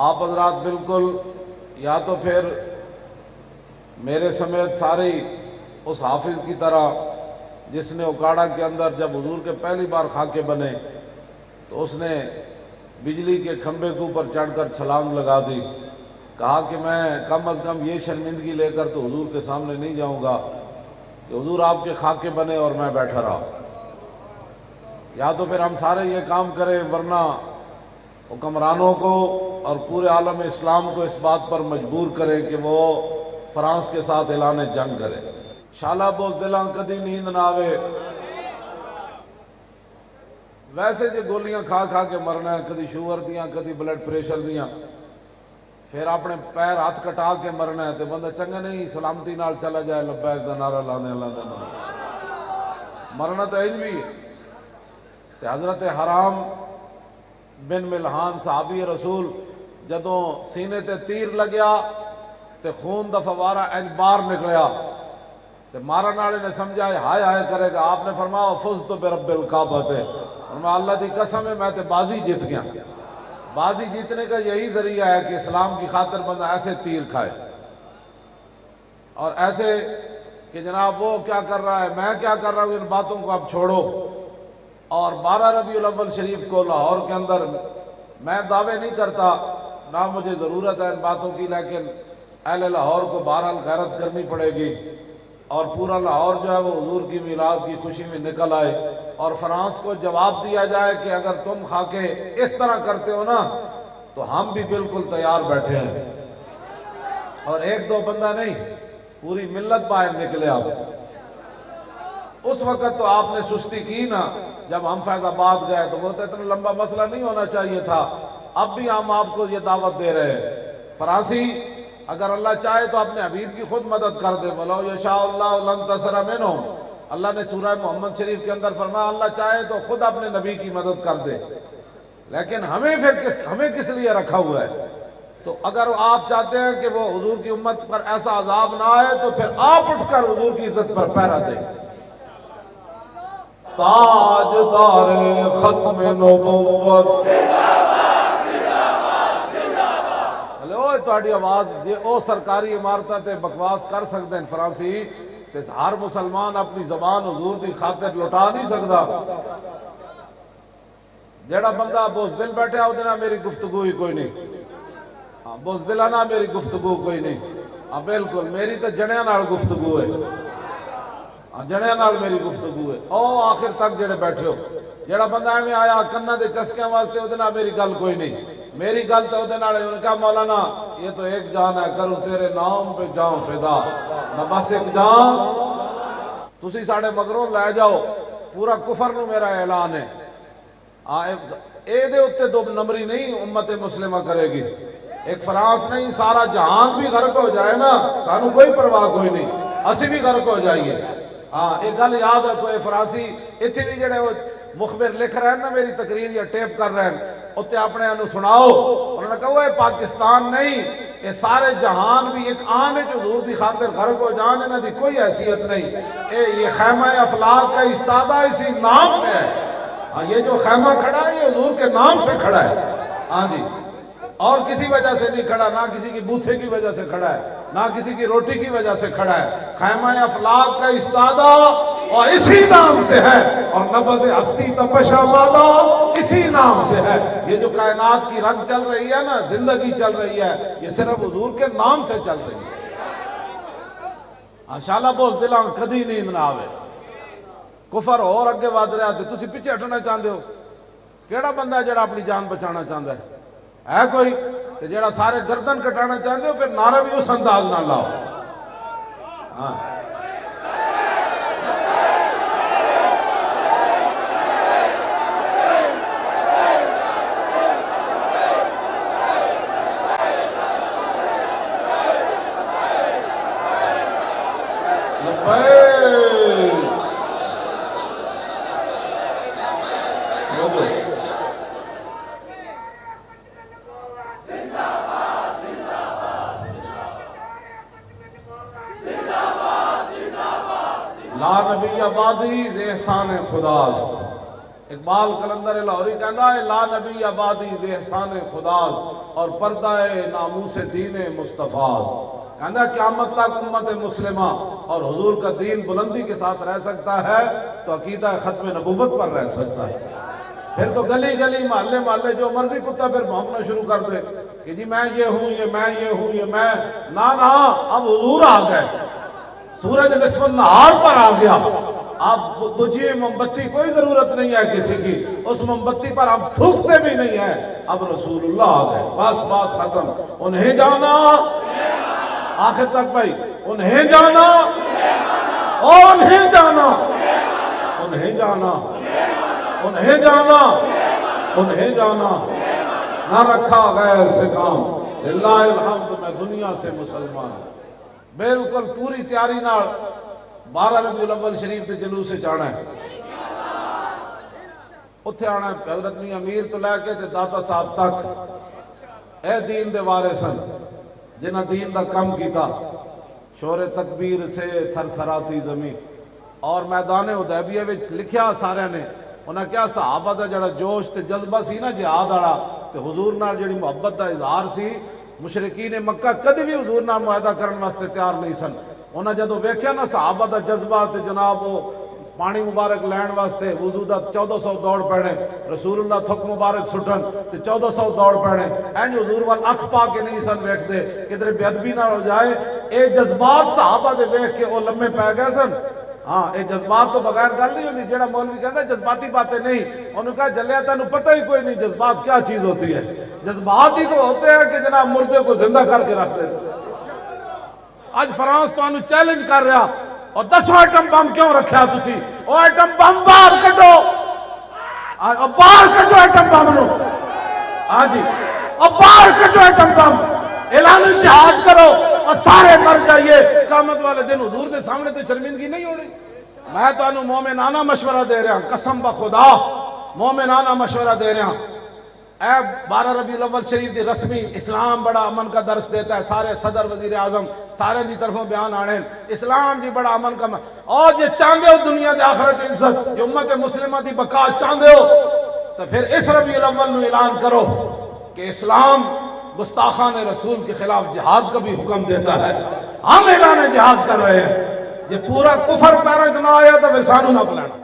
آپ حضرات بالکل یا تو پھر میرے سمیت سارے اس حافظ کی طرح جس نے اکاڑا کے اندر جب حضور کے پہلی بار خاکے بنے تو اس نے بجلی کے کھمبے کے اوپر چڑھ کر چھلانگ لگا دی، کہا کہ میں کم از کم یہ شرمندگی لے کر تو حضور کے سامنے نہیں جاؤں گا کہ حضور آپ کے خاکے بنے اور میں بیٹھا رہا۔ یا تو پھر ہم سارے یہ کام کریں، ورنہ حکمرانوں کو اور پورے عالم اسلام کو اس بات پر مجبور کریں کہ وہ فرانس کے ساتھ اعلان جنگ کرے۔ شالا بوزدلاں کدی نیند نہ آوے، ویسے جو گولیاں کھا کھا کے مرنا ہے، کدی شوگر دیاں کدی بلڈ پریشر دیاں، پھر اپنے پیر ہاتھ کٹا کے مرنا ہے تو بندہ چنگا نہیں سلامتی نال چلا جائے لبیک دا نعرہ لانے اللہ دا مرنا تو انج بھی ہے۔ حضرت حرام بن ملحان صحابی رسول جدوں سینے تے تیر لگیا تے خون دا فوارہ انج باہر نکلیا تے مارن والے نے سمجھا ہائے ہائے کرے گا، آپ نے فرمایا فزت برب الکعبہ تے فرمایا اللہ دی قسم ہے میں تے بازی جیت گیا۔ بازی جیتنے کا یہی ذریعہ ہے کہ اسلام کی خاطر بندہ ایسے تیر کھائے اور ایسے کہ جناب وہ کیا کر رہا ہے میں کیا کر رہا ہوں، ان باتوں کو اب چھوڑو۔ اور 12 ربیع الاول شریف کو لاہور کے اندر میں دعوے نہیں کرتا، نہ مجھے ضرورت ہے ان باتوں کی، لیکن اہل لاہور کو بہرحال غیرت کرنی پڑے گی اور پورا لاہور جو ہے وہ حضور کی میلاد کی خوشی میں نکل آئے اور فرانس کو جواب دیا جائے کہ اگر تم خاکے اس طرح کرتے ہو نا تو ہم بھی بالکل تیار بیٹھے ہیں۔ اور ایک دو بندہ نہیں، پوری ملت باہر نکلے آپ۔ اس وقت تو آپ نے سستی کی نا، جب ہم فیض آباد گئے تو وہ تو اتنا لمبا مسئلہ نہیں ہونا چاہیے تھا۔ اب بھی ہم آپ کو یہ دعوت دے رہے ہیں، فرانسی اگر اللہ چاہے تو اپنے حبیب کی خود مدد کر دے، وَلَوْ يَشَاءُ اللَّهُ لَانتَصَرَ مِنْهُمْ۔ اللہ نے سورہ محمد شریف کے اندر فرمایا اللہ چاہے تو خود اپنے نبی کی مدد کر دے، لیکن ہمیں کس لیے رکھا ہوا ہے؟ تو اگر آپ چاہتے ہیں کہ وہ حضور کی امت پر ایسا عذاب نہ آئے تو پھر آپ اٹھ کر حضور کی عزت پر پہرا دیں۔ تاجدار ختم نبوت تہاڈی آواز جے او سرکاری عمارتاں تے بکواس کر سکتے ہیں فرانسی تے ہر مسلمان اپنی زبان حضور دی خاطر لٹا نہیں سکتا۔ جڑا بندہ بزدل بیٹھا او دے نال میری گفتگو ہی کوئی نہیں، بزدلانہ میری گفتگو کوئی نہیں، بالکل میری تے جنیاں نال گفتگو ہے، جنیاں نال میری گفتگو ہے۔ او آخر تک جڑے بیٹھے ہو، جڑا بندہ میں آیا کناں دے چسکیاں واسطے او دے نال میری گل کوئی نہیں، میری گل تو دے نال انہوں نے کہا مولانا یہ تو ایک جان ہے، کروں تیرے نام پہ جان فدا، نہ بس ایک جان تسی ساڑھے مگروں لے جاؤ، پورا کفر نو میرا اعلان ہے۔ اے دے اتے دو نمبری نہیں امت مسلمہ کرے گی، ایک فرانس نہیں سارا جہان بھی غرق ہو جائے نا سانو کوئی پرواہ کوئی نہیں، اسی بھی غرق ہو جائیے۔ ایک گل یاد رکھو، اے فرانسی اتنی نہیں جڑے مخبر لکھ رہے ہیں نا میری تقریر یا ٹیپ کر رہے ہیں اتے اپنے انہوں سناؤ، انہوں نے کہا وہ پاکستان نہیں یہ سارے جہان بھی ایک آنے جو حضور دی خاطر غرق ہو جان انہوں دی کوئی حیثیت نہیں۔ یہ خیمہ افلاق کا استادہ اسی نام سے ہے، یہ جو خیمہ کھڑا ہے یہ حضور کے نام سے کھڑا ہے، ہاں جی، اور کسی وجہ سے نہیں کھڑا، نہ کسی کی بوتھے کی وجہ سے کھڑا ہے، نہ کسی کی روٹی کی وجہ سے کھڑا ہے۔ خیمہ افلاق کا استادہ اور اسی نام سے ہے، اور نبض ہستی تپش آبادہ اسی نام سے ہے۔ یہ جو کائنات کی رنگ چل رہی ہے نا، زندگی چل رہی ہے، یہ صرف حضور کے نام سے چل رہی ہے۔ شالا بوزدلاں کدی نیند نہ آوے، کفر اور اگے واد رہا تھے تسی پیچھے ہٹنا چاہتے ہو؟ کیڑا بندہ ہے جڑا اپنی جان بچانا چاہتا ہے کوئی؟ تو جڑا سارے گردن کٹانا چاہتے ہو پھر نعرہ بھی اس انداز نہ لاؤ۔ لا نبی آبادی احسان خداست، اقبال کلندر لاہوری کہندا ہے لا نبی آبادی ز احسان خداز اور پردہ ناموس دین مصطفیٰ، کہندا قیامت تک امت مسلمہ اور حضور کا دین بلندی کے ساتھ رہ سکتا ہے تو عقیدہ ختم نبوت پر رہ سکتا ہے۔ پھر تو گلی گلی محلے محلے جو مرضی کتا پھر بھونکنا شروع کر دے کہ جی میں یہ ہوں یہ میں یہ ہوں یہ میں، نا اب حضور آ گئے، سورج نصف النہار پر آ گیا، اب بجھیے موم بتی کوئی ضرورت نہیں ہے کسی کی، اس موم بتی پر ہم تھوکتے بھی نہیں ہیں، اب رسول اللہ آ گئے، بس بات ختم۔ انہیں جانا آخر تک بھائی، انہیں جانا انہیں جانا انہیں جانا انہیں جانا انہیں جانا، نہ رکھا غیر سے کام، للہ الحمد میں دنیا سے مسلمان ہوں۔ بالکل پوری تیاری نال 12 ربیع الاول شریف کے جلوس سے جانا ہے، اتھے آنا ہے حضرت میاں امیر تو لے کے داتا صاحب تک، اے دین دے وارثن جنہ دین دا کم کیتا، شور تکبیر سے تھر تھراتی زمین، اور میدان حدیبیہ وچ لکھیا سارے نے، انہاں کیا صحابہ دا جڑا جوش تے جذبہ سی نا جہاد والا تے حضور نال جڑی محبت دا اظہار سی، مشرکین مکہ کدی بھی حضور نال معاہدہ کرن واسطے تیار نہیں سن۔ انہاں جدوں ویکھیا نا صحابہ دا جذبہ تے جناب وہ پانی مبارک لین واسطے وضو دا 1400 دوڑ پینے، رسول اللہ تھک مبارک سٹن تے 1400 دوڑ پینے، اینج حضور وال اکھ پا کے نہیں سن ویکھدے کدھر بے ادبی نہ ہو جائے، اے جذبات صحابہ دے ویکھ کے او لمے پے گئے سن۔ ہاں اے جذبات تو بغیر گل نہیں ہوتی، جڑا مولوی کہتا ہے جذباتی باتیں نہیں، انہوں نے کہا جلیا تینوں پتہ ہی کوئی نہیں جذبات کیا چیز ہوتی ہے، جذبات ہی تو ہوتے ہیں کہ جناب مردے کو زندہ کر کے رکھ دیتے۔ آج فرانس تو انہوں چیلنج کر رہا اور 10 ایٹم بم کیوں رکھا تسی، او ایٹم بم باہر کٹو، باہر کٹو ایٹم بم نو، ہاں جی باہر کٹو ایٹم بم، اعلان جہاد کرو اور سارے مر جائیے، قیامت والے دن حضور دے سامنے تو شرمندگی نہیں ہونی۔ میں تو انہوں مومنانہ مشورہ دے رہا ہوں، قسم بخدا مومنانہ مشورہ دے رہا ہوں۔ اے 12 ربیع الاول شریف دی رسمی اسلام بڑا امن کا درس دیتا ہے، سارے صدر وزیر اعظم سارے دی طرفوں بیان آنے، اسلام جی بڑا امن کا، اور جے چاندے ہو دنیا دے آخرت عزت، جو امت مسلمہ دی بقا چاندے ہو تو پھر اس ربیع الاول نو اعلان کرو کہ اسلام گستاخان رسول کے خلاف جہاد کا بھی حکم دیتا ہے، ہم اعلان جہاد کر رہے ہیں، یہ پورا کفر پیرج نہ آیا تو پھر سانو نہ بلانا۔